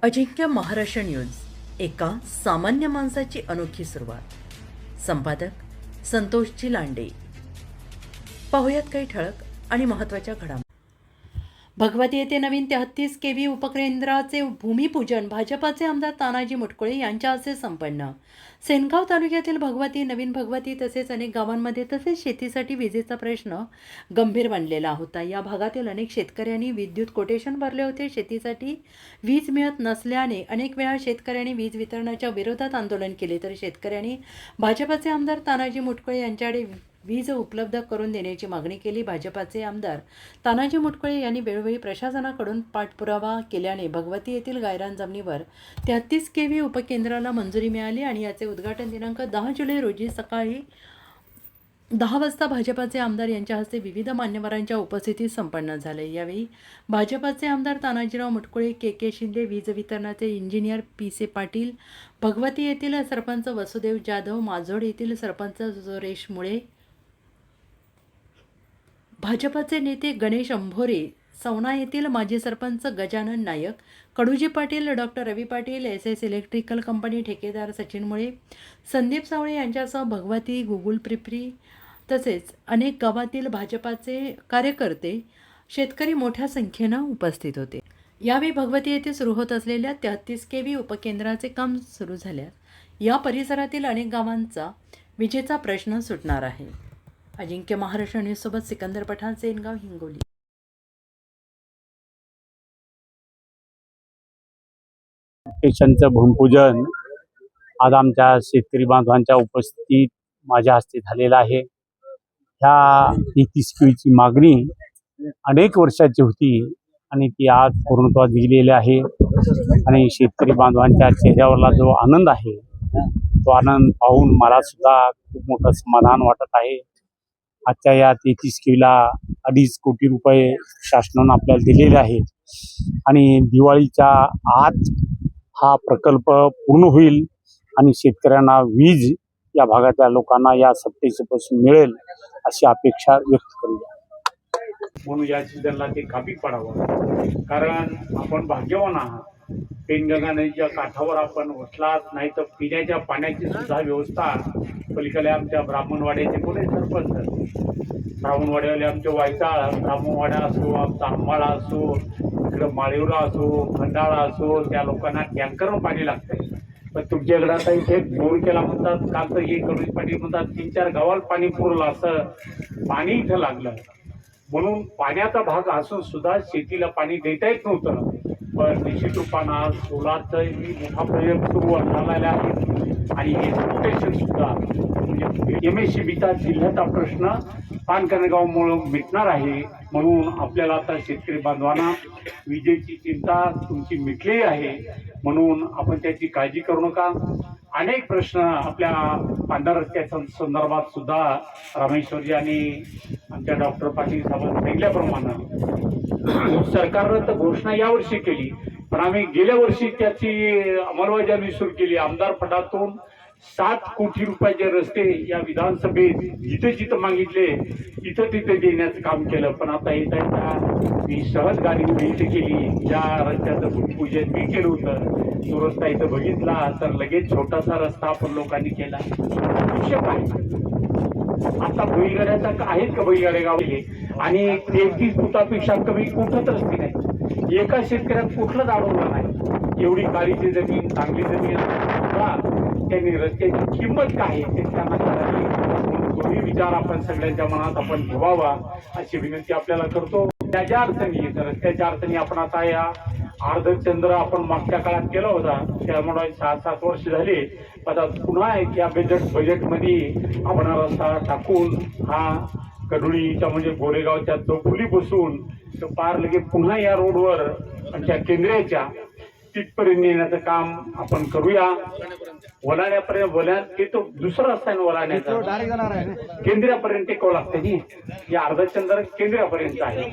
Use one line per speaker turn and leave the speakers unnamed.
अजिंक्य Maharashtra news, एका सामान्य माणसाची अनोखी सुरुवात. संपादक संतोषजी लांडे. पाहुयात काही ठळक आणि महत्त्वाच्या घडामोडी. भगवती येथे नवीन 33 केव्ही उपकेंद्राचे भूमिपूजन भाजपाचे आमदार तानाजी मुटकुळे यांच्या हस्ते संपन्न. सेनगाव तालुक्यातील भगवती, नवीन भगवती तसेच अनेक गावांमध्ये तसेच शेतीसाठी विजेचा प्रश्न गंभीर बनलेला होता. या भागातील अनेक शेतकऱ्यांनी विद्युत कोटेशन भरले होते. शेतीसाठी वीज मिळत नसल्याने अनेक वेळा शेतकऱ्यांनी वीज वितरणाच्या विरोधात आंदोलन केले, तर शेतकऱ्यांनी भाजपाचे आमदार तानाजी मुटकुळे यांच्याकडे वीज उपलब्ध करून देण्याची मागणी केली. भाजपाचे आमदार तानाजी मुटकुळे यांनी वेळोवेळी प्रशासनाकडून पाठपुरावा केल्याने भगवती येथील गायरान जमिनीवर 33 केव्ही उपकेंद्राला मंजुरी मिळाली आणि याचे उद्घाटन दिनांक 10 जुलै रोजी सकाळी 10 वाजता भाजपाचे आमदार यांच्या हस्ते विविध मान्यवरांच्या उपस्थितीत संपन्न झाले. यावेळी भाजपाचे आमदार तानाजीराव मुटकुळे, के शिंदे, वीज वितरणाचे इंजिनियर पी पाटील, भगवती येथील सरपंच वसुदेव जाधव, माजोड येथील सरपंच सुरेश मुळे, भाजपाचे नेते गणेश अंभोरे, सवना येथील माजी सरपंच गजानन नायक, कडूजी पाटील, डॉक्टर रवी पाटील, SS इलेक्ट्रिकल कंपनी ठेकेदार सचिन मुळे, संदीप सावळे यांच्यासह भगवती, गुगुल पिपरी तसेच अनेक गावातील भाजपाचे कार्यकर्ते, शेतकरी मोठ्या संख्येनं उपस्थित होते. यावेळी भगवती येथे सुरू होत असलेल्या 33 केव्ही उपकेंद्राचे काम सुरू झाल्यास या परिसरातील अनेक गावांचा विजेचा प्रश्न सुटणार आहे. अजिंक्य महाराष्ट्र न्यूजसोबत सिकंदर पठाण, सेनगाव, हिंगोली.
स्टेशनचं भूमिपूजन आज आमच्या शेतकरी बांधवांच्या उपस्थितीत माझ्या हस्ते झालेलं आहे. ह्या 33 केव्हीची मागणी अनेक वर्षाची होती आणि ती आज पूर्णत्वास गेलेली आहे आणि शेतकरी बांधवांच्या चेहऱ्यावरला जो आनंद आहे तो आनंद पाहून मला सुद्धा खूप मोठं समाधान वाटत आहे. आजच्या या 33 केव्हीला 2.5 कोटी रुपये शासनानं आपल्याला दिलेले आहेत आणि दिवाळीच्या आत हा प्रकल्प पूर्ण होईल आणि शेतकऱ्यांना वीज या भागातल्या लोकांना या सप्टेंबरपासून मिळेल अशी अपेक्षा व्यक्त करूया. म्हणून या सीझनला ते कापी पडावं, कारण आपण भाग्यवान आहात. पेनगंगा नदीच्या काठावर आपण वसलात, नाही तर पिण्याच्या पाण्याची सुद्धा व्यवस्था पलीकडे आमच्या ब्राह्मणवाड्याचे कोणी सरपंच, ब्राह्मणवाड्यावाले आमचे वायताळ, ब्राह्मणवाडा असो, आमचा आंबाळा असो, इकडं माळेवरा असो, खंडाळा असो, त्या लोकांना टँकरनं पाणी लागतंय. पण तुमच्याकडे आता इथे बोर केला म्हणतात, काल तर हे करून पाणी म्हणतात, 3-4 गावाला पाणी पुरलं, असं पाणी इथं लागलं. म्हणून पाण्याचा भाग असून सुद्धा शेतीला पाणी देता येत नव्हतं. पण निश्चित रूपानं सोलारचा मोठा प्रयोग सुरू झालेला आहे आणि हे स्टेशन सुद्धा म्हणजे MSCBचा जिल्ह्याचा प्रश्न पानकणगावमुळं मिटणार आहे. म्हणून आपल्याला आता शेतकरी बांधवांना विजेची चिंता तुमची मिटलेली आहे, म्हणून आपण त्याची काळजी करू नका. अनेक प्रश्न आपल्या पांढऱ्या रस्त्याच्या संदर्भात सुद्धा रामेश्वरजी आणि आमच्या डॉक्टर पाटील साहेबांनी सांगितल्याप्रमाणे सरकारनं तर घोषणा यावर्षी केली, पण आम्ही गेल्या वर्षी त्याची अंमलबजावणी सुरू केली. आमदार फंडातून 7 कोटी रुपयाचे रस्ते या विधानसभेत जिथे जिथं मागितले तिथं तिथे देण्याचं काम केलं. पण आता येता मी सहज गाडी इथे केली, ज्या रस्त्याचं भूमिपूजन मी केलं होतं तो रस्ता इथं बघितला तर लगेच छोटासा रस्ता आपण लोकांनी केला. आवश्यक आहे. आता बैलगाड्याचा आहेत का बैलगाड्या गावले आणि 33 फुटापेक्षा कमी कुठंच रस्ते नाही. एका शेतकऱ्यात कुठलंच अडवलं नाही. एवढी काळीची जमीन, चांगली जमीन त्यांनी रस्त्याची किंमत काय आहे ते त्यांना करावी. दोन्ही विचार आपण सगळ्यांच्या मनात आपण ठेवावा अशी विनंती आपल्याला करतो. त्या ज्या अडचणी येतात, रस्त्याच्या अडचणी आपण आता या अर्धचंद्र आपण मागच्या काळात केला होता, त्यामुळे 6-7 वर्ष झाली. आता पुन्हा एक या बजेटमध्ये आपण रस्ता टाकून हा कडुळीच्या म्हणजे गोरेगावच्या चौफुली बसून तो पार लगे पुन्हा या रोडवर आमच्या केंद्राच्या तिथपर्यंत नेण्याचं काम आपण करूया. वलाण्यापर्यंत ते तो दुसरा रस्ता आहे वलाण्याचा, केंद्रापर्यंत टेकावं लागतं. ही या अर्धचंद्र केंद्रापर्यंत आहे.